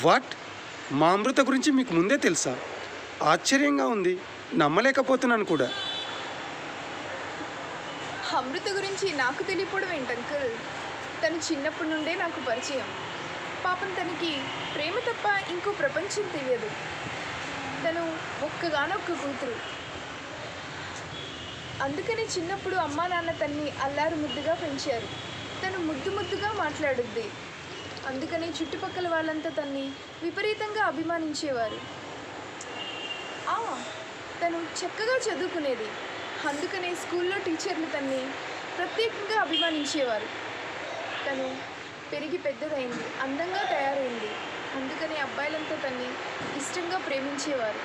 What? మా అమృత గురించి మీకు ముందే తెలుసా? ఆశ్చర్యంగా ఉంది, నమ్మలేకపోతున్నాను కూడా. అమృత గురించి నాకు తెలియపోవడం ఏంటి అంకుల్? తను చిన్నప్పటి నుండే నాకు పరిచయం. పాపం తనకి ప్రేమ తప్ప ఇంకో ప్రపంచం తెలియదు. తను ఒక్కగానొక్క కూతురు. అందుకని చిన్నప్పుడు అమ్మా నాన్న తన్ని అల్లారు ముద్దుగా పెంచారు. తను ముద్దు ముద్దుగా మాట్లాడుద్ది. అందుకని చుట్టుపక్కల వాళ్ళంతా తన్ని విపరీతంగా అభిమానించేవారు. తను చక్కగా చదువుకునేది. అందుకనే స్కూల్లో టీచర్లు తన్ని ప్రత్యేకంగా అభిమానించేవారు. తను పెరిగి పెద్దదైంది, అందంగా తయారైంది. అందుకని అబ్బాయిలంతా తన్ని ఇష్టంగా ప్రేమించేవారు.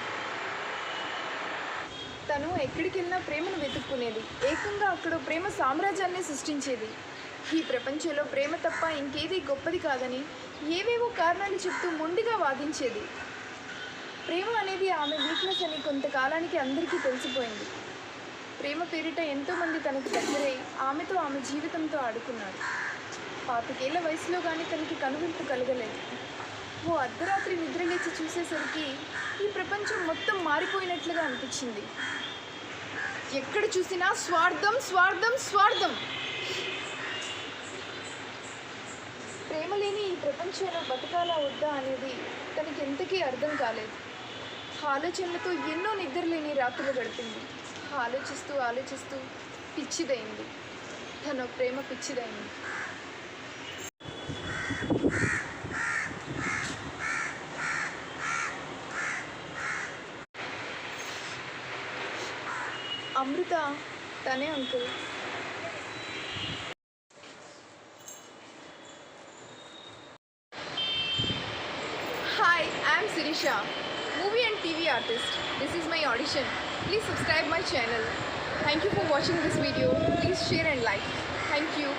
తను ఎక్కడికి వెళ్ళినా ప్రేమను వెతుక్కునేది. ఏకంగా అక్కడ ప్రేమ సామ్రాజ్యాన్ని సృష్టించేది. ఈ ప్రపంచంలో ప్రేమ తప్ప ఇంకేది గొప్పది కాదని ఏవేవో కారణాలు చెప్తూ మొండిగా వాదించేది. ప్రేమ అనేది ఆమె వీక్నెస్ అని కొంతకాలానికి అందరికీ తెలిసిపోయింది. ప్రేమ పేరిట ఎంతోమంది తనకు దగ్గరై ఆమెతో ఆమె జీవితంతో ఆడుకున్నారు. 25 ఏళ్ల వయసులో కానీ తనకి కనువింపు కలగలేదు. ఓ అర్ధరాత్రి నిద్రలేచి చూసేసరికి ఈ ప్రపంచం మొత్తం మారిపోయినట్లుగా అనిపించింది. ఎక్కడ చూసినా స్వార్థం స్వార్థం స్వార్థం. ప్రేమ లేని ఈ ప్రపంచంలో బతకాలా వద్దా అనేది తనకి ఎంతకీ అర్థం కాలేదు. ఆలోచనలతో ఎన్నో నిద్రలేని రాత్రులు గడిపింది. ఆలోచిస్తూ ఆలోచిస్తూ పిచ్చిదైంది. తన ప్రేమ పిచ్చిదైంది. అమృత తనే uncle. Hi, I am Sirisha, movie and TV artist. This is my audition. Please subscribe my channel. Thank you for watching this video. Please share and like. Thank you.